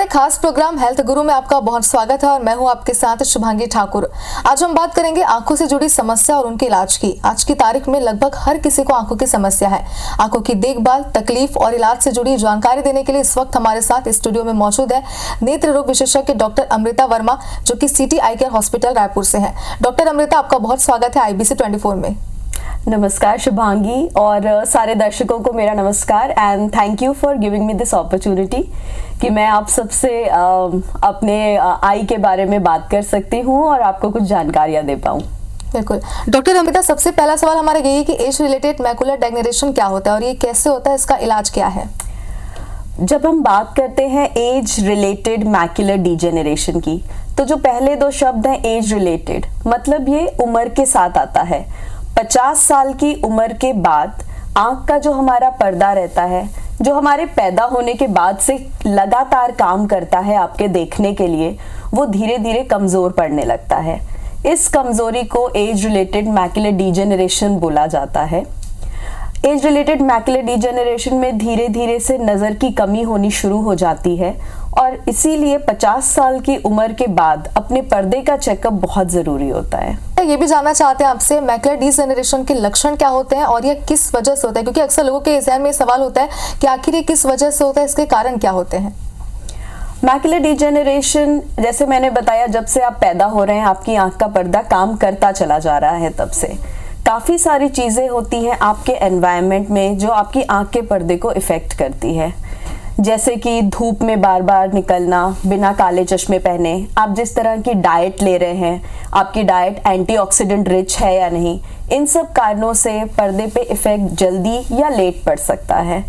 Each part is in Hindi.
हमारे खास प्रोग्राम हेल्थ गुरु में आपका बहुत स्वागत है और मैं हूं आपके साथ शुभांगी ठाकुर। आज हम बात करेंगे आंखों से जुड़ी समस्या और उनके इलाज की। आज की तारीख में लगभग हर किसी को आंखों की समस्या है। आंखों की देखभाल, तकलीफ और इलाज से जुड़ी जानकारी देने के लिए इस वक्त हमारे साथ स्टूडियो में मौजूद है नेत्र रोग विशेषज्ञ डॉक्टर अमृता वर्मा, जो कि सिटी आई केयर हॉस्पिटल रायपुर से है। डॉक्टर अमृता, आपका बहुत स्वागत है IBC 24 में। नमस्कार शुभांगी और सारे दर्शकों को मेरा नमस्कार and thank you for giving me this opportunity कि मैं आप सबसे अपने आई के बारे में बात कर सकती हूँ और आपको कुछ जानकारियाँ दे पाऊँ। बिल्कुल। डॉक्टर अमृता, सबसे पहला सवाल हमारा यही है कि एज रिलेटेड मैकुलर डेजेनरेशन क्या होता है और ये कैसे होता है, इसका इलाज क्या है? जब हम बात करते हैं एज रिलेटेड मैकुलर डिजेनरेशन की, तो जो पहले दो शब्द हैं एज रिलेटेड, मतलब ये उम्र के साथ आता है। 50 साल की उम्र के बाद आंख का जो हमारा पर्दा रहता है, जो हमारे पैदा होने के बाद से लगातार काम करता है आपके देखने के लिए, वो धीरे धीरे कमज़ोर पड़ने लगता है। इस कमज़ोरी को एज रिलेटेड मैकुलर डिजेनरेशन बोला जाता है। एज रिलेटेड मैकुलर डिजेनरेशन में धीरे धीरे से नज़र की कमी होनी शुरू हो जाती है और इसीलिए 50 साल की उम्र के बाद अपने पर्दे का चेकअप बहुत ज़रूरी होता है। ये भी जानना चाहते हैं आपसे, मैकुलर डिजेनरेशन के लक्षण क्या होते हैं और ये किस वजह से होता है, क्योंकि अक्सर लोगों के ज़हन में सवाल होता है कि आखिर ये किस वजह से होता है, इसके कारण क्या होते हैं? मैकुलर डिजेनरेशन, जैसे मैंने बताया, जब से आप पैदा हो रहे हैं आपकी आंख का पर्दा काम करता चला जा रहा है। तब से काफ़ी सारी चीज़ें होती हैं आपके एनवायरनमेंट में जो आपकी आंख के पर्दे को इफ़ेक्ट करती है, जैसे कि धूप में बार बार निकलना, बिना काले चश्मे पहने, आप जिस तरह की डाइट ले रहे हैं, आपकी डाइट एंटीऑक्सीडेंट रिच है या नहीं, इन सब कारणों से पर्दे पे इफ़ेक्ट जल्दी या लेट पड़ सकता है।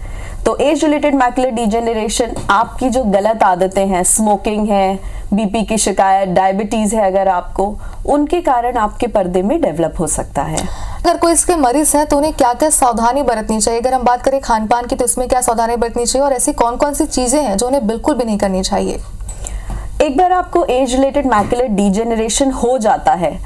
तो एज रिलेटेड मैकुलर डिजेनरेशन आपकी जो गलत आदतें हैं, स्मोकिंग है, BP की शिकायत, डायबिटीज़ है अगर आपको, उनके कारण आपके पर्दे में डेवलप हो सकता है। अगर कोई इसके मरीज है तो उन्हें क्या क्या सावधानी बरतनी चाहिए? अगर हम बात करें खान पान की, तो इसमें क्या सावधानी बरतनी चाहिए और ऐसी कौन कौन सी चीज़ें हैं जो उन्हें बिल्कुल भी नहीं करनी चाहिए? एक बार आपको एज रिलेटेड मैकुलर डिजेनरेशन हो जाता है,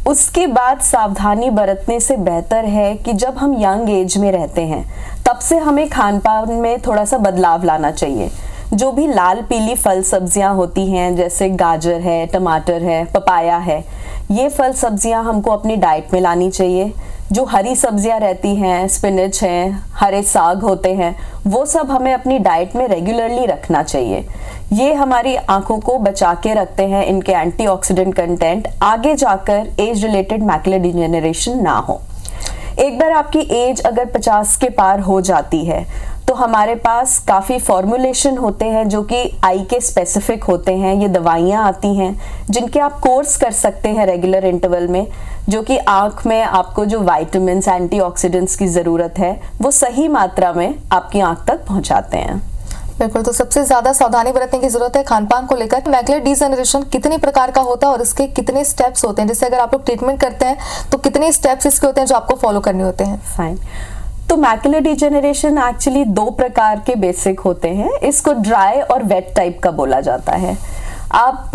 उसके बाद सावधानी बरतने से बेहतर है कि जब हम यंग एज में रहते हैं तब से हमें खान पान में थोड़ा सा बदलाव लाना चाहिए। जो भी लाल पीली फल सब्जियां होती हैं, जैसे गाजर है, टमाटर है, पपाया है, ये फल सब्जियां हमको अपनी डाइट में लानी चाहिए। जो हरी सब्जियां रहती हैं, स्पिनच हैं, हरे साग होते हैं, वो सब हमें अपनी डाइट में रेगुलरली रखना चाहिए। ये हमारी आंखों को बचा के रखते हैं, इनके एंटीऑक्सीडेंट कंटेंट, आगे जाकर एज रिलेटेड मैकुलर डिजेनरेशन ना हो। एक बार आपकी एज अगर 50 के पार हो जाती है तो हमारे पास काफ़ी फॉर्मुलेशन होते हैं जो कि आई के स्पेसिफिक होते हैं। ये दवाइयाँ आती हैं जिनके आप कोर्स कर सकते हैं रेगुलर इंटरवल में, जो कि आँख में आपको जो वाइटामिन्स, एंटीऑक्सीडेंट्स की ज़रूरत है वो सही मात्रा में आपकी आँख तक पहुँचाते हैं। बिल्कुल। तो सबसे ज्यादा सावधानी बरतने की जरूरत है खान पान को लेकर। मैकुलर डिजेनरेशन कितने प्रकार का होता है और इसके कितने स्टेप्स होते हैं? जैसे अगर आप लोग ट्रीटमेंट करते हैं तो कितने स्टेप्स इसके होते हैं जो आपको फॉलो करने होते हैं? फाइन। तो मैकुलर डिजेनरेशन एक्चुअली 2 प्रकार के बेसिक होते हैं। इसको ड्राई और वेट टाइप का बोला जाता है। आप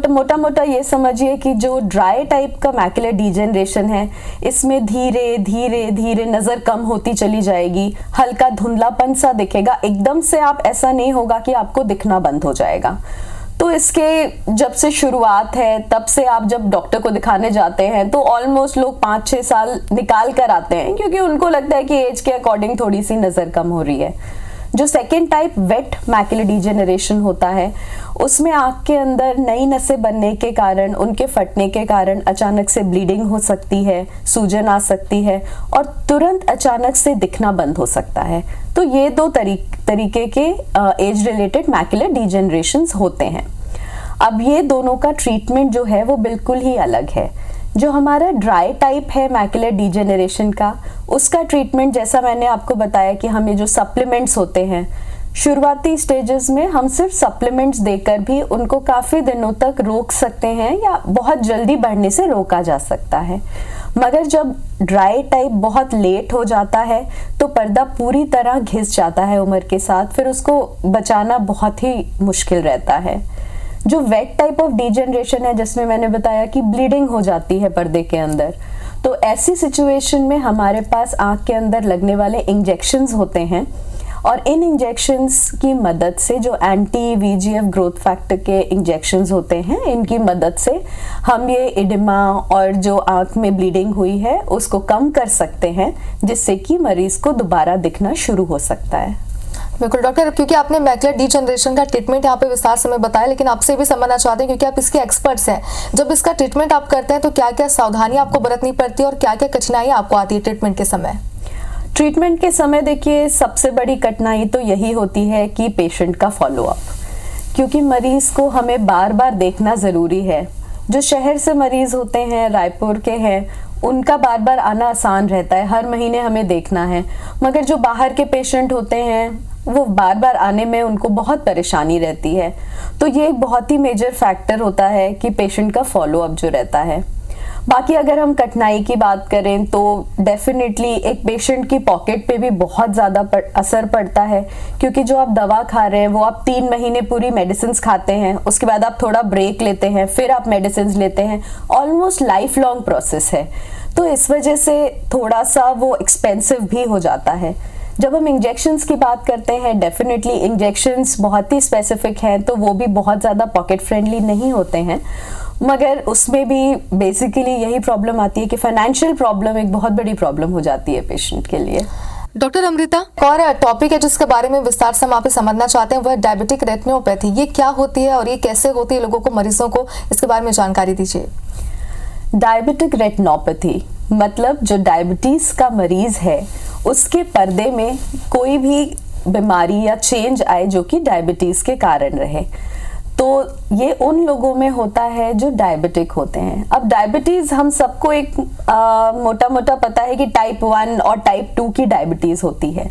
मोटा मोटा ये समझिए कि जो ड्राई टाइप का मैकुलर डिजेनरेशन है, इसमें धीरे धीरे धीरे नज़र कम होती चली जाएगी, हल्का धुंधलापन सा दिखेगा, एकदम से आप ऐसा नहीं होगा कि आपको दिखना बंद हो जाएगा। तो इसके जब से शुरुआत है तब से आप जब डॉक्टर को दिखाने जाते हैं तो ऑलमोस्ट लोग 5-6 साल निकाल कर आते हैं, क्योंकि उनको लगता है कि एज के अकॉर्डिंग थोड़ी सी नज़र कम हो रही है। जो second type wet macular degeneration होता है, उसमें आँख के अंदर नई नसें बनने के कारण, उनके फटने के कारण अचानक से ब्लीडिंग हो सकती है, सूजन आ सकती है और तुरंत अचानक से दिखना बंद हो सकता है। तो ये 2 तरीके के एज रिलेटेड मैकुलर डिजेनरेशंस होते हैं। अब ये दोनों का ट्रीटमेंट जो है वो बिल्कुल ही अलग है। जो हमारा ड्राई टाइप है मैकुलर डिजेनरेशन का, उसका ट्रीटमेंट जैसा मैंने आपको बताया कि हमें जो सप्लीमेंट्स होते हैं, शुरुआती स्टेजेस में हम सिर्फ सप्लीमेंट्स देकर भी उनको काफ़ी दिनों तक रोक सकते हैं या बहुत जल्दी बढ़ने से रोका जा सकता है। मगर जब ड्राई टाइप बहुत लेट हो जाता है तो पर्दा पूरी तरह घिस जाता है उम्र के साथ, फिर उसको बचाना बहुत ही मुश्किल रहता है। जो वेट टाइप ऑफ डिजेनरेशन है, जिसमें मैंने बताया कि ब्लीडिंग हो जाती है पर्दे के अंदर, तो ऐसी सिचुएशन में हमारे पास आँख के अंदर लगने वाले इंजेक्शंस होते हैं और इन इंजेक्शंस की मदद से जो एंटी वीजीएफ ग्रोथ फैक्टर के इंजेक्शंस होते हैं, इनकी मदद से हम ये एडिमा और जो आंख में ब्लीडिंग हुई है उसको कम कर सकते हैं, जिससे कि मरीज को दोबारा दिखना शुरू हो सकता है। बिल्कुल डॉक्टर, क्योंकि आपने मैकुलर डिजनरेशन का ट्रीटमेंट यहाँ पे विस्तार से मैं बताया, लेकिन आपसे भी समझना चाहते हैं क्योंकि आप इसके एक्सपर्ट्स हैं, जब इसका ट्रीटमेंट आप करते हैं तो क्या क्या सावधानियां आपको बरतनी पड़ती है और क्या क्या कठिनाइयां आपको आती है ट्रीटमेंट के समय? ट्रीटमेंट के समय देखिए सबसे बड़ी कठिनाई तो यही होती है कि पेशेंट का फॉलोअप, क्योंकि मरीज को हमें बार बार देखना ज़रूरी है। जो शहर से मरीज होते हैं, रायपुर के हैं, उनका बार बार आना आसान रहता है, हर महीने हमें देखना है। मगर जो बाहर के पेशेंट होते हैं वो बार बार आने में उनको बहुत परेशानी रहती है। तो ये एक बहुत ही मेजर फैक्टर होता है कि पेशेंट का फॉलोअप जो रहता है। बाकी अगर हम कठिनाई की बात करें तो डेफिनेटली एक पेशेंट की पॉकेट पे भी बहुत ज़्यादा असर पड़ता है, क्योंकि जो आप दवा खा रहे हैं वो आप 3 महीने पूरी मेडिसिन खाते हैं, उसके बाद आप थोड़ा ब्रेक लेते हैं, फिर आप मेडिसिन लेते हैं, ऑलमोस्ट लाइफ लॉन्ग प्रोसेस है। तो इस वजह से थोड़ा सा वो एक्सपेंसिव भी हो जाता है। जब हम इंजेक्शंस की बात करते हैं, डेफिनेटली इंजेक्शंस बहुत ही स्पेसिफिक हैं, तो वो भी बहुत ज़्यादा पॉकेट फ्रेंडली नहीं होते हैं, मगर उसमें भी बेसिकली यही प्रॉब्लम आती है कि फाइनेंशियल प्रॉब्लम एक बहुत बड़ी प्रॉब्लम हो जाती है पेशेंट के लिए। डॉक्टर अमृता, और टॉपिक है जिसके बारे में विस्तार से हम आप समझना चाहते हैं, वह डायबिटिक रेटिनोपैथी। ये क्या होती है और ये कैसे होती है, लोगों को, मरीजों को इसके बारे में जानकारी दीजिए। डायबिटिक रेटिनोपैथी मतलब जो डायबिटीज़ का मरीज है उसके पर्दे में कोई भी बीमारी या चेंज आए जो कि डायबिटीज़ के कारण रहे, तो ये उन लोगों में होता है जो डायबिटिक होते हैं। अब डायबिटीज़ हम सबको एक मोटा मोटा पता है कि टाइप 1 और टाइप 2 की डायबिटीज़ होती है।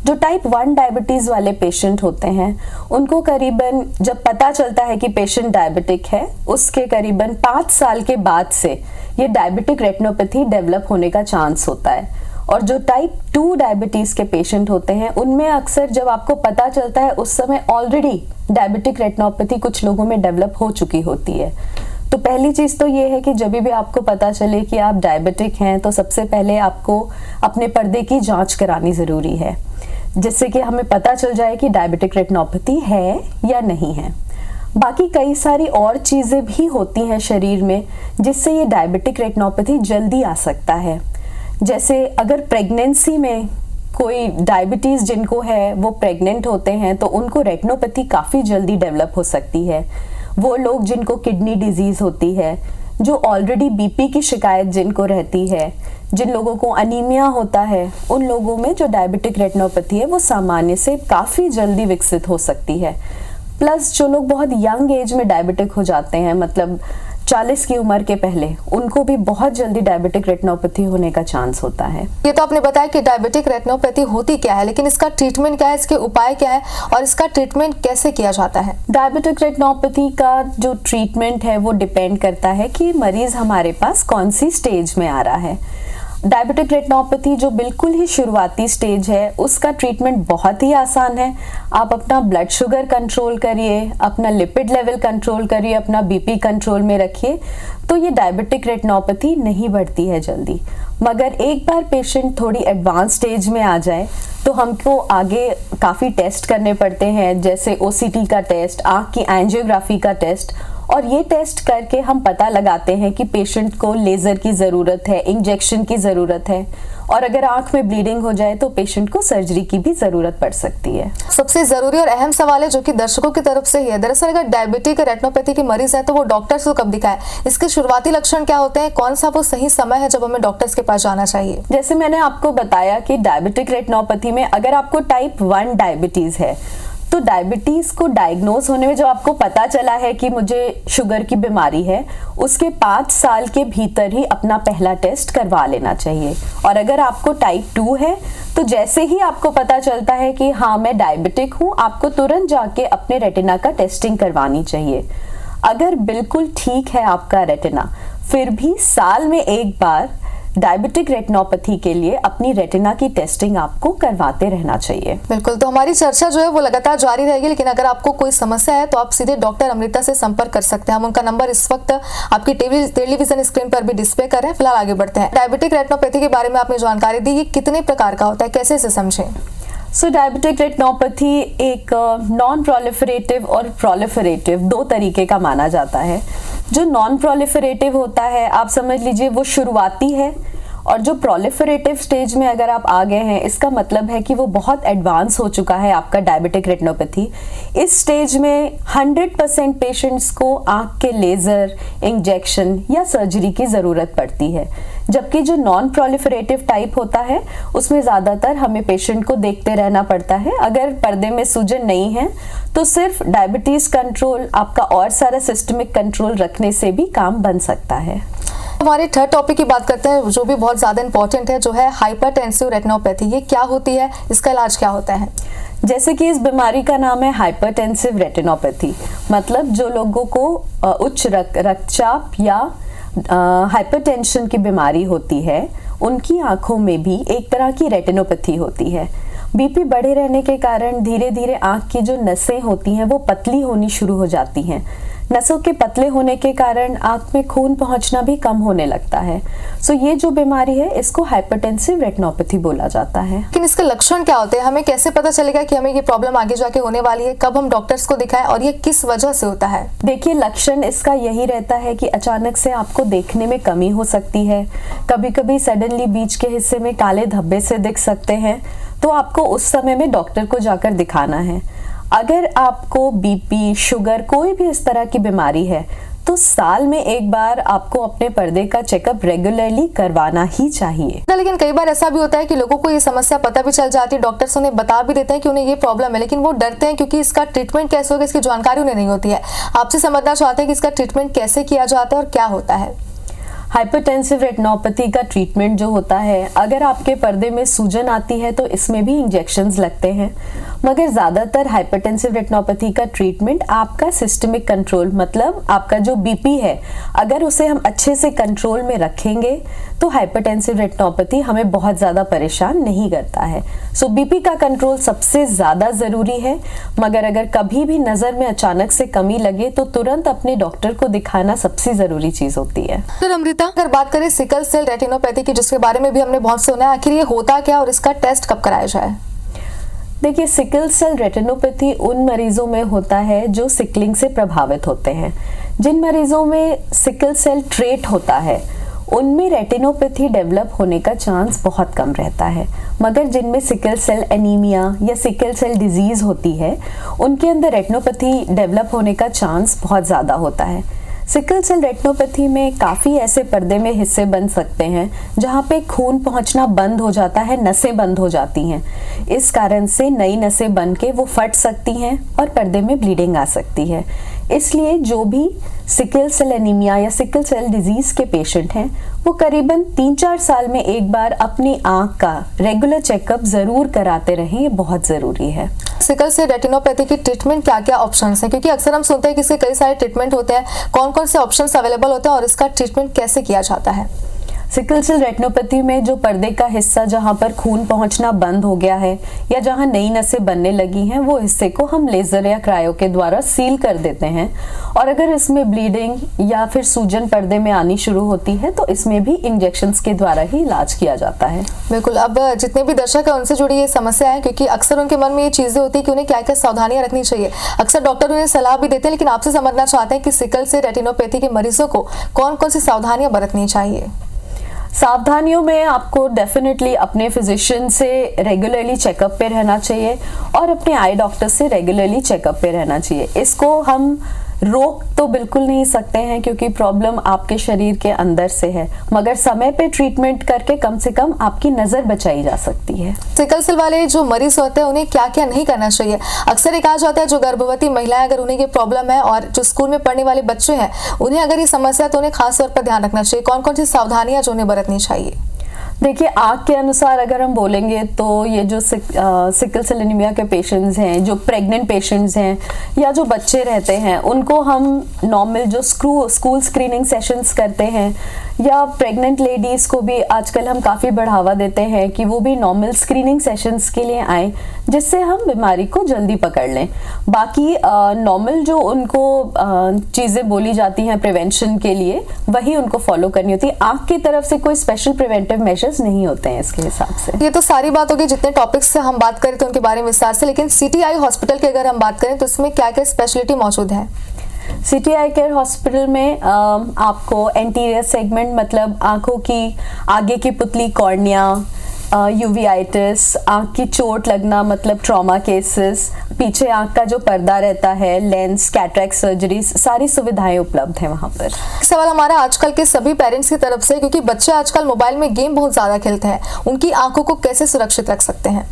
जो टाइप 1 डायबिटीज़ वाले पेशेंट होते हैं उनको करीबन जब पता चलता है कि पेशेंट डायबिटिक है, उसके करीबन 5 साल के बाद से ये डायबिटिक रेटिनोपैथी डेवलप होने का चांस होता है। और जो टाइप 2 डायबिटीज़ के पेशेंट होते हैं उनमें अक्सर जब आपको पता चलता है उस समय ऑलरेडी डायबिटिक रेटिनोपैथी कुछ लोगों में डेवलप हो चुकी होती है। तो पहली चीज़ तो ये है कि जब भी आपको पता चले कि आप डायबिटिक हैं तो सबसे पहले आपको अपने पर्दे की जांच करानी ज़रूरी है, जिससे कि हमें पता चल जाए कि डायबिटिक रेटिनोपैथी है या नहीं है। बाकी कई सारी और चीज़ें भी होती हैं शरीर में जिससे ये डायबिटिक रेटिनोपैथी जल्दी आ सकता है। जैसे अगर प्रेगनेंसी में कोई डायबिटीज़ जिनको है वो प्रेग्नेंट होते हैं तो उनको रेटिनोपैथी काफ़ी जल्दी डेवलप हो सकती है। वो लोग जिनको किडनी डिजीज़ होती है, जो ऑलरेडी बीपी की शिकायत जिनको रहती है, जिन लोगों को अनीमिया होता है, उन लोगों में जो डायबिटिक रेटिनोपैथी है वो सामान्य से काफ़ी जल्दी विकसित हो सकती है। प्लस जो लोग बहुत यंग एज में डायबिटिक हो जाते हैं, मतलब 40 की उम्र के पहले, उनको भी बहुत जल्दी डायबिटिक रेटिनोपैथी होने का चांस होता है। ये तो आपने बताया कि डायबिटिक रेटिनोपैथी होती क्या है, लेकिन इसका ट्रीटमेंट क्या है, इसके उपाय क्या है और इसका ट्रीटमेंट कैसे किया जाता है? डायबिटिक रेटिनोपैथी का जो ट्रीटमेंट है वो डिपेंड करता है कि मरीज हमारे पास कौन सी स्टेज में आ रहा है। डायबिटिक रेटिनोपैथी जो बिल्कुल ही शुरुआती स्टेज है उसका ट्रीटमेंट बहुत ही आसान है। आप अपना ब्लड शुगर कंट्रोल करिए, अपना लिपिड लेवल कंट्रोल करिए, अपना बीपी कंट्रोल में रखिए, तो ये डायबिटिक रेटिनोपैथी नहीं बढ़ती है जल्दी। मगर एक बार पेशेंट थोड़ी एडवांस स्टेज में आ जाए तो हमको आगे काफ़ी टेस्ट करने पड़ते हैं, जैसे ओसीटी का टेस्ट, आँख की एंजियोग्राफी का टेस्ट, और ये टेस्ट करके हम पता लगाते हैं कि पेशेंट को लेज़र की ज़रूरत है, इंजेक्शन की ज़रूरत है, और अगर आंख में ब्लीडिंग हो जाए तो पेशेंट को सर्जरी की भी ज़रूरत पड़ सकती है। सबसे ज़रूरी और अहम सवाल है जो कि दर्शकों की तरफ से ही है, दरअसल अगर डायबिटिक रेटिनोपैथी के मरीज है तो वो डॉक्टर्स को कब दिखाएं? इसके शुरुआती लक्षण क्या होते हैं? कौन सा वो सही समय है जब हमें डॉक्टर्स के पास जाना चाहिए? जैसे मैंने आपको बताया कि डायबिटिक रेटिनोपैथी में अगर आपको टाइप 1 डायबिटीज़ है तो डायबिटीज़ को डायग्नोज होने में, जब आपको पता चला है कि मुझे शुगर की बीमारी है, उसके 5 साल के भीतर ही अपना पहला टेस्ट करवा लेना चाहिए। और अगर आपको टाइप 2 है तो जैसे ही आपको पता चलता है कि हाँ मैं डायबिटिक हूँ, आपको तुरंत जाके अपने रेटिना का टेस्टिंग करवानी चाहिए। अगर बिल्कुल ठीक है आपका रेटिना, फिर भी साल में एक बार डायबिटिक रेटिनोपैथी के लिए अपनी रेटिना की टेस्टिंग आपको करवाते रहना चाहिए। बिल्कुल, तो हमारी चर्चा जो है वो लगातार जारी रहेगी, लेकिन अगर आपको कोई समस्या है तो आप सीधे डॉक्टर अमृता से संपर्क कर सकते हैं। हम उनका नंबर इस वक्त आपकी टेलीविजन स्क्रीन पर भी डिस्प्ले कर रहे हैं। फिलहाल आगे बढ़ते हैं। डायबिटिक रेटिनोपैथी के बारे में आपने जानकारी दी, ये कितने प्रकार का होता है, कैसे इसे समझें? सो डायबिटिक रेटिनोपैथी एक नॉन प्रोलिफरेटिव और प्रोलिफरेटिव दो तरीके का माना जाता है। जो नॉन प्रोलिफरेटिव होता है, आप समझ लीजिए वो शुरुआती है, और जो प्रोलिफरेटिव स्टेज में अगर आप आ गए हैं, इसका मतलब है कि वो बहुत एडवांस हो चुका है आपका डायबिटिक रेटिनोपैथी। इस स्टेज में 100% पेशेंट्स को आँख के लेज़र, इंजेक्शन या सर्जरी की ज़रूरत पड़ती है। जबकि जो नॉन प्रोलिफरेटिव टाइप होता है, उसमें ज़्यादातर हमें पेशेंट को देखते रहना पड़ता है। अगर पर्दे में सूजन नहीं है तो सिर्फ डायबिटीज़ कंट्रोल, आपका और सारा सिस्टमिक कंट्रोल रखने से भी काम बन सकता है। हमारे थर्ड टॉपिक की बात करते हैं, जो भी बहुत ज़्यादा इंपॉर्टेंट है, जो है हाइपरटेंसिव रेटिनोपैथी। ये क्या होती है, इसका इलाज क्या होता है? जैसे कि इस बीमारी का नाम है हाइपरटेंसिव रेटिनोपैथी, मतलब जो लोगों को उच्च रक्तचाप या हाइपरटेंशन की बीमारी होती है, उनकी आंखों में भी एक तरह की रेटिनोपैथी होती है। बीपी बढ़े रहने के कारण धीरे धीरे आंख की जो नसें होती हैं वो पतली होनी शुरू हो जाती हैं। नसों के पतले होने के कारण आंख में खून पहुंचना भी कम होने लगता है। सो ये जो बीमारी है, इसको हाइपरटेंसिव रेटिनोपैथी बोला जाता है। लेकिन इसके लक्षण क्या होते हैं? हमें कैसे पता चलेगा कि हमें ये प्रॉब्लम आगे जाके होने वाली है? कब हम डॉक्टर्स को दिखाएं और ये किस वजह से होता है? देखिए, लक्षण इसका यही रहता है कि अचानक से आपको देखने में कमी हो सकती है। कभी कभी सडनली बीच के हिस्से में काले धब्बे से दिख सकते हैं, तो आपको उस समय में डॉक्टर को जाकर दिखाना है। अगर आपको बीपी, शुगर, कोई भी इस तरह की बीमारी है, तो साल में एक बार आपको अपने पर्दे का चेकअप रेगुलरली करवाना ही चाहिए। लेकिन कई बार ऐसा भी होता है कि लोगों को ये समस्या पता भी चल जाती है, डॉक्टर्स उन्हें बता भी देते हैं कि उन्हें ये प्रॉब्लम है, लेकिन वो डरते हैं क्योंकि इसका ट्रीटमेंट कैसे होगा, इसकी जानकारी उन्हें नहीं होती है। आपसे समझना चाहते हैं कि इसका ट्रीटमेंट कैसे किया जाता है और क्या होता है? हाइपरटेंसिव रेटिनोपैथी का ट्रीटमेंट जो होता है, अगर आपके पर्दे में सूजन आती है तो इसमें भी इंजेक्शंस लगते हैं, मगर ज़्यादातर हाइपरटेंसिव रेटिनोपैथी का ट्रीटमेंट आपका सिस्टमिक कंट्रोल, मतलब आपका जो बीपी है, अगर उसे हम अच्छे से कंट्रोल में रखेंगे तो हाइपरटेंसिव रेटिनोपैथी हमें बहुत ज़्यादा परेशान नहीं करता है। सो बीपी का कंट्रोल सबसे ज़्यादा ज़रूरी है, मगर अगर कभी भी नज़र में अचानक से कमी लगे तो तुरंत अपने डॉक्टर को दिखाना सबसे ज़रूरी चीज़ होती है। सर अमृता, अगर बात करें सिकल सेल रेटिनोपैथी की, जिसके बारे में भी हमने बहुत सुना है, आखिर ये होता क्या और इसका टेस्ट कब कराया जाए? देखिए, सिकल सेल रेटिनोपैथी उन मरीजों में होता है जो सिकलिंग से प्रभावित होते हैं। जिन मरीजों में सिकल सेल ट्रेट होता है, उनमें रेटिनोपैथी डेवलप होने का चांस बहुत कम रहता है, मगर जिनमें सिकल सेल एनीमिया या सिकल सेल डिजीज़ होती है, उनके अंदर रेटिनोपैथी डेवलप होने का चांस बहुत ज़्यादा होता है। सिकल सेल रेटिनोपैथी में काफ़ी ऐसे पर्दे में हिस्से बन सकते हैं जहाँ पे खून पहुँचना बंद हो जाता है, नसें बंद हो जाती हैं। इस कारण से नई नसें बन के वो फट सकती हैं और पर्दे में ब्लीडिंग आ सकती है। इसलिए जो भी सिकल सेल एनीमिया या सिकल सेल डिजीज़ के पेशेंट हैं, वो करीबन 3-4 साल में एक बार अपनी आँख का रेगुलर चेकअप ज़रूर कराते रहें, ये बहुत ज़रूरी है। सिकल सेल रेटिनोपैथी की ट्रीटमेंट क्या क्या ऑप्शंस हैं? क्योंकि अक्सर हम सुनते हैं कि इसके कई सारे ट्रीटमेंट होते हैं, कौन कौन से ऑप्शंस अवेलेबल होते हैं और इसका ट्रीटमेंट कैसे किया जाता है? सिकल सेल रेटिनोपैथी में जो पर्दे का हिस्सा जहाँ पर खून पहुँचना बंद हो गया है या जहाँ नई नसें बनने लगी हैं, वो हिस्से को हम लेज़र या क्रायो के द्वारा सील कर देते हैं। और अगर इसमें ब्लीडिंग या फिर सूजन पर्दे में आनी शुरू होती है तो इसमें भी इंजेक्शंस के द्वारा ही इलाज किया जाता है। बिल्कुल। अब जितने भी दर्शक हैं उनसे जुड़ी ये समस्या है, क्योंकि अक्सर उनके मन में ये चीज़ें होती है कि उन्हें क्या क्या सावधानियां रखनी चाहिए। अक्सर डॉक्टर उन्हें सलाह भी देते हैं, लेकिन आपसे समझना चाहते हैं कि सिकल सेल रेटिनोपैथी के मरीजों को कौन कौन सी सावधानियां बरतनी चाहिए? सावधानियों में आपको डेफिनेटली अपने फिजिशियन से रेगुलरली चेकअप पे रहना चाहिए और अपने आई डॉक्टर से रेगुलरली चेकअप पे रहना चाहिए। इसको हम रोक तो बिल्कुल नहीं सकते हैं क्योंकि प्रॉब्लम आपके शरीर के अंदर से है, मगर समय पे ट्रीटमेंट करके कम से कम आपकी नज़र बचाई जा सकती है। सिकल सेल वाले जो मरीज होते हैं उन्हें क्या क्या नहीं करना चाहिए? अक्सर ये कहा जाता है जो गर्भवती महिलाएं, अगर उन्हें ये प्रॉब्लम है, और जो स्कूल में पढ़ने वाले बच्चे हैं उन्हें अगर ये समस्या है तो उन्हें खास तौर पर ध्यान रखना चाहिए। कौन कौन सी सावधानियां जो उन्हें बरतनी चाहिए? देखिए, आँख के अनुसार अगर हम बोलेंगे तो ये जो सिकल सेल एनीमिया के पेशेंट्स हैं, जो प्रेग्नेंट पेशेंट्स हैं या जो बच्चे रहते हैं, उनको हम नॉर्मल जो स्कूल स्क्रीनिंग सेशंस करते हैं या प्रेग्नेंट लेडीज़ को भी आजकल हम काफ़ी बढ़ावा देते हैं कि वो भी नॉर्मल स्क्रीनिंग सेशंस के लिए आएँ, जिससे हम बीमारी को जल्दी पकड़ लें। बाकी नॉर्मल जो उनको चीज़ें बोली जाती हैं प्रिवेंशन के लिए, वही उनको फॉलो करनी होती है। आँख की तरफ से कोई स्पेशल प्रिवेंटिव मेजर्स नहीं होते हैं इसके हिसाब से। ये तो सारी बात होगी, जितने टॉपिक्स से हम बात करें तो उनके बारे में विस्तार से, लेकिन सिटी आई हॉस्पिटल की अगर हम बात करें तो इसमें क्या क्या स्पेशलिटी मौजूद है? सिटी आई केयर हॉस्पिटल में आपको एंटीरियर सेगमेंट मतलब आंखों की आगे की पुतली, कॉर्निया, यूवीआइटिस, आँख की चोट लगना मतलब ट्रॉमा केसेस, पीछे आँख का जो पर्दा रहता है, लेंस, कैटरेक्ट सर्जरीज, सारी सुविधाएं उपलब्ध हैं वहाँ पर। सवाल हमारा आजकल के सभी पेरेंट्स की तरफ से, क्योंकि बच्चे आजकल मोबाइल में गेम बहुत ज़्यादा खेलते हैं, उनकी आंखों को कैसे सुरक्षित रख सकते हैं?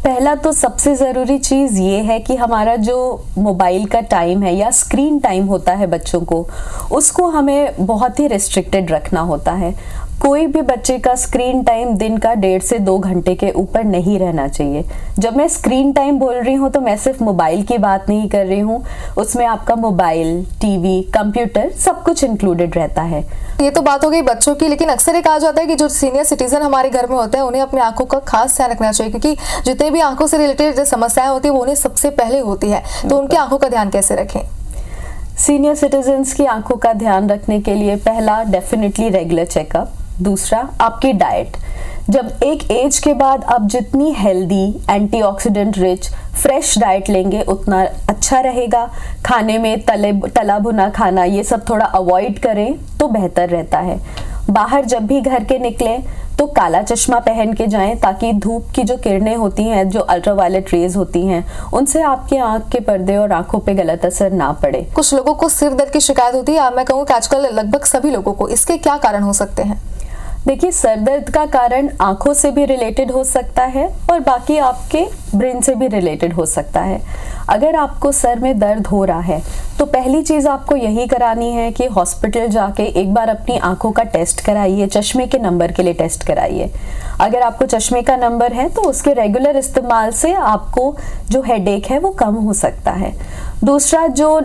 पहला तो सबसे ज़रूरी चीज़ ये है कि हमारा जो मोबाइल का टाइम है या स्क्रीन टाइम होता है बच्चों को, उसको हमें बहुत ही रिस्ट्रिक्टेड रखना होता है। कोई भी बच्चे का स्क्रीन टाइम दिन का 1.5 से 2 घंटे के ऊपर नहीं रहना चाहिए। जब मैं स्क्रीन टाइम बोल रही हूँ तो मैं सिर्फ मोबाइल की बात नहीं कर रही हूँ, उसमें आपका मोबाइल, टीवी, कंप्यूटर सब कुछ इंक्लूडेड रहता है। ये तो बात हो गई बच्चों की, लेकिन अक्सर ये कहा जाता है कि जो सीनियर सिटीजन हमारे घर में होते हैं उन्हें अपनी आंखों का खास ध्यान रखना चाहिए, क्योंकि जितने भी आंखों से रिलेटेड जो समस्याएं होती है वो उन्हें सबसे पहले होती है, तो उनकी आंखों का ध्यान कैसे रखें? सीनियर सिटीजन्स की आंखों का ध्यान रखने के लिए पहला डेफिनेटली रेगुलर चेकअप, दूसरा आपकी डाइट। जब एक एज के बाद आप जितनी healthy, antioxidant rich, fresh diet लेंगे उतना अच्छा रहेगा। खाने में तला भुना खाना ये सब थोड़ा अवॉइड करें तो बेहतर रहता है। बाहर जब भी घर के निकलें तो काला चश्मा पहन के जाएं, ताकि धूप की जो किरणें होती हैं, जो अल्ट्रावायलेट रेज होती हैं, उनसे आपके आंख के पर्दे और आंखों पे गलत असर ना पड़े। कुछ लोगों को सिर दर्द की शिकायत होती है, मैं कहूँ कि आजकल लगभग सभी लोगों को, इसके क्या कारण हो सकते हैं? देखिए, सर दर्द का कारण आंखों से भी रिलेटेड हो सकता है और बाकी आपके ब्रेन से भी रिलेटेड हो सकता है। अगर आपको सर में दर्द हो रहा है तो पहली चीज़ आपको यही करानी है कि हॉस्पिटल जाके एक बार अपनी आंखों का टेस्ट कराइए, चश्मे के नंबर के लिए टेस्ट कराइए। अगर आपको चश्मे का नंबर है तो उसके रेगुलर इस्तेमाल से आपको जो हेडेक है वो कम हो सकता है। दूसरा जो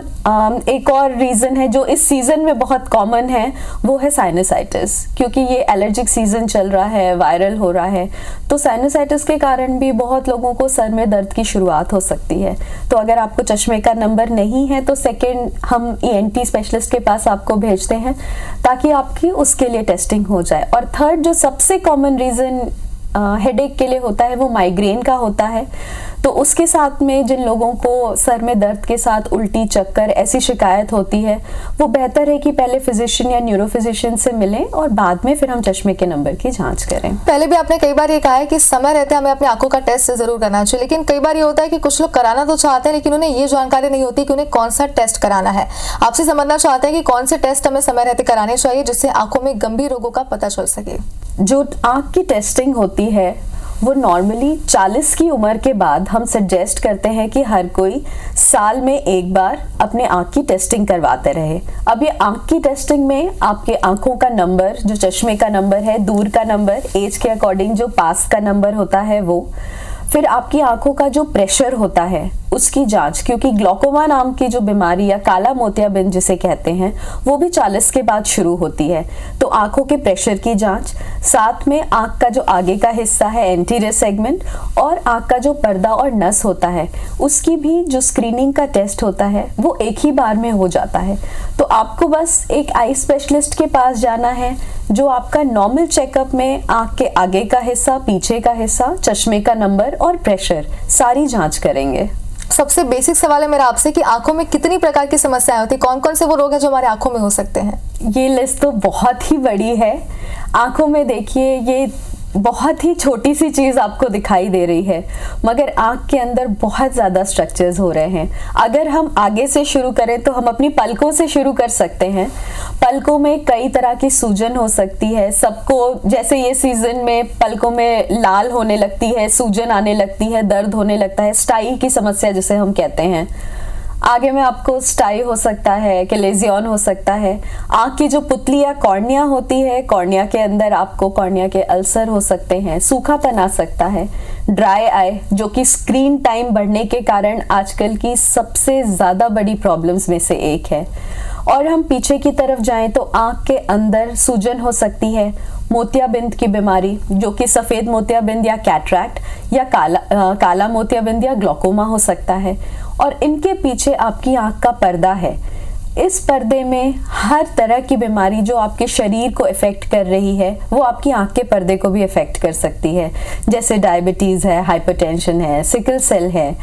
एक और रीज़न है जो इस सीज़न में बहुत कॉमन है, वो है साइनसाइटिस। क्योंकि ये एलर्जिक सीज़न चल रहा है, वायरल हो रहा है, तो साइनसाइटिस के कारण भी बहुत लोगों को सर में दर्द की शुरुआत हो सकती है। तो अगर आपको चश्मे का नंबर नहीं है तो सेकेंड हम ENT स्पेशलिस्ट के पास आपको भेजते हैं ताकि आपकी उसके लिए टेस्टिंग हो जाए। और थर्ड जो सबसे कॉमन रीज़न हेडेक के लिए होता है वो माइग्रेन का होता है। तो उसके साथ में जिन लोगों को सर में दर्द के साथ उल्टी, चक्कर ऐसी शिकायत होती है, वो बेहतर है कि पहले फिजिशियन या न्यूरोफिजिशियन से मिलें और बाद में फिर हम चश्मे के नंबर की जांच करें। पहले भी आपने कई बार ये कहा है कि समय रहते हमें अपनी आंखों का टेस्ट जरूर करना चाहिए, लेकिन कई बार ये होता है कि कुछ लोग कराना तो चाहते हैं लेकिन उन्हें ये जानकारी नहीं होती कि उन्हें कौन सा टेस्ट कराना है। आपसे समझना चाहते हैं कि कौन से टेस्ट हमें समय रहते कराने चाहिए जिससे आंखों में गंभीर रोगों का पता चल सके। जो आँख की टेस्टिंग होती है वो नॉर्मली 40 की उम्र के बाद हम सजेस्ट करते हैं कि हर कोई साल में एक बार अपने आँख की टेस्टिंग करवाते रहे। अब ये आँख की टेस्टिंग में आपके आँखों का नंबर, जो चश्मे का नंबर है, दूर का नंबर, एज के अकॉर्डिंग जो पास का नंबर होता है वो, फिर आपकी आंखों का जो प्रेशर होता है उसकी जांच, क्योंकि ग्लोकोमा नाम की जो बीमारी या काला मोतियाबिंद जिसे कहते हैं वो भी 40 के बाद शुरू होती है। तो आंखों के प्रेशर की जांच, साथ में आंख का जो आगे का हिस्सा है एंटीरियर सेगमेंट और आंख का जो पर्दा और नस होता है उसकी भी जो स्क्रीनिंग का टेस्ट होता है वो एक ही बार में हो जाता है। तो आपको बस एक आई स्पेशलिस्ट के पास जाना है जो आपका नॉर्मल चेकअप में आंख के आगे का हिस्सा, पीछे का हिस्सा, चश्मे का नंबर और प्रेशर सारी जांच करेंगे। सबसे बेसिक सवाल है मेरा आपसे कि आंखों में कितनी प्रकार की समस्याएं होती हैं, कौन कौन से वो रोग हैं जो हमारे आंखों में हो सकते हैं? ये लिस्ट तो बहुत ही बड़ी है। आंखों में देखिए ये बहुत ही छोटी सी चीज़ आपको दिखाई दे रही है, मगर आँख के अंदर बहुत ज़्यादा स्ट्रक्चर्स हो रहे हैं। अगर हम आगे से शुरू करें तो हम अपनी पलकों से शुरू कर सकते हैं। पलकों में कई तरह की सूजन हो सकती है। सबको जैसे ये सीज़न में पलकों में लाल होने लगती है, सूजन आने लगती है, दर्द होने लगता है, स्टाई की समस्या जिसे हम कहते हैं। आगे में आपको स्टाई हो सकता है, कैलेजियन हो सकता है। आँख की जो पुतली या कॉर्निया होती है, कॉर्निया के अंदर आपको कॉर्निया के अल्सर हो सकते हैं, सूखापन आ सकता है। ड्राई आई जो कि स्क्रीन टाइम बढ़ने के कारण आजकल की सबसे ज़्यादा बड़ी प्रॉब्लम्स में से एक है। और हम पीछे की तरफ जाएं तो आंख के अंदर सूजन हो सकती है, मोतियाबिंद की बीमारी जो कि सफ़ेद मोतियाबिंद या कैटरैक्ट या काला मोतियाबिंद या ग्लोकोमा हो सकता है। और इनके पीछे आपकी आंख का पर्दा है। इस पर्दे में हर तरह की बीमारी जो आपके शरीर को इफ़ेक्ट कर रही है वो आपकी आंख के पर्दे को भी इफ़ेक्ट कर सकती है, जैसे डायबिटीज़ है, हाइपरटेंशन है, सिकल सेल है।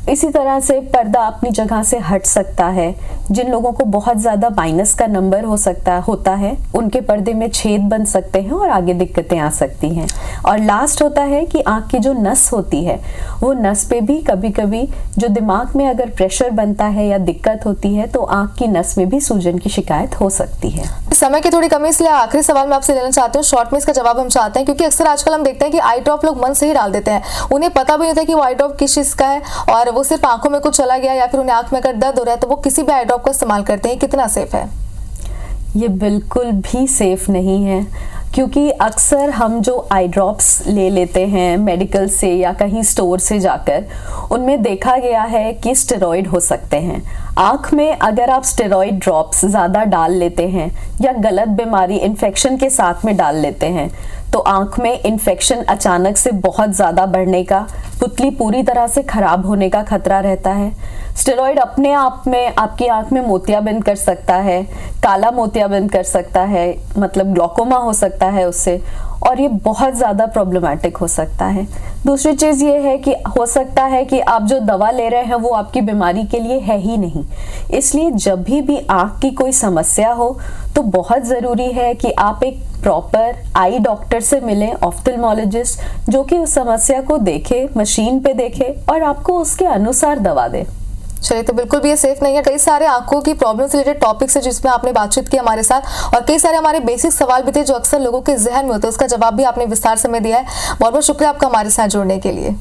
इसी तरह से पर्दा अपनी जगह से हट सकता है। जिन लोगों को बहुत ज़्यादा माइनस का नंबर होता है उनके पर्दे में छेद बन सकते हैं और आगे दिक्कतें आ सकती हैं। और लास्ट होता है कि आँख की जो नस होती है वो नस पे भी कभी कभी जो दिमाग में अगर प्रेशर बनता है या दिक्कत होती है तो आँख की नस में भी सूजन की शिकायत हो सकती है। समय की थोड़ी कमी, इसलिए आखिरी सवाल मैं आपसे लेना चाहती हूँ। शॉर्ट में इसका जवाब हम चाहते हैं, क्योंकि अक्सर आजकल हम देखते हैं कि आई ड्रॉप लोग मन से ही डाल देते हैं। उन्हें पता भी नहीं होता कि वो आई ड्रॉप किस चीज़ का है, और वो सिर्फ आंखों में कुछ चला गया या फिर उन्हें आंख में अगर दर्द हो रहा है तो वो किसी भी आई ड्रॉप का इस्तेमाल करते हैं। कितना सेफ है? ये बिल्कुल भी सेफ नहीं है, क्योंकि अक्सर हम जो आई ड्रॉप्स ले लेते हैं मेडिकल से या कहीं स्टोर से जाकर, उनमें देखा गया है कि स्टेरॉइड हो सकते हैं। आँख में अगर आप स्टेरॉइड ड्रॉप्स ज़्यादा डाल लेते हैं या गलत बीमारी इन्फेक्शन के साथ में डाल लेते हैं तो आँख में इन्फेक्शन अचानक से बहुत ज़्यादा बढ़ने का, पुतली पूरी तरह से ख़राब होने का खतरा रहता है। स्टेरॉइड अपने आप में आपकी आँख में मोतियाबिंद कर सकता है, काला मोतियाबिंद कर सकता है, मतलब ग्लोकोमा हो सकता है उससे, और ये बहुत ज़्यादा प्रॉब्लमेटिक हो सकता है। दूसरी चीज़ ये है कि हो सकता है कि आप जो दवा ले रहे हैं वो आपकी बीमारी के लिए है ही नहीं। इसलिए जब भी आँख की कोई समस्या हो तो बहुत ज़रूरी है कि आप एक प्रॉपर आई डॉक्टर से मिलें, ऑफ्थल्मोलॉजिस्ट, जो कि उस समस्या को देखे, मशीन पे देखे और आपको उसके अनुसार दवा दे। चलिए, तो बिल्कुल भी ये सेफ नहीं है। कई सारे आंखों की प्रॉब्लम से रिलेटेड टॉपिक्स है जिसमें आपने बातचीत की हमारे साथ, और कई सारे हमारे बेसिक सवाल भी थे जो अक्सर लोगों के जहन में होते हैं, उसका जवाब भी आपने विस्तार से में दिया है। बहुत बहुत शुक्रिया आपका हमारे साथ जुड़ने के लिए।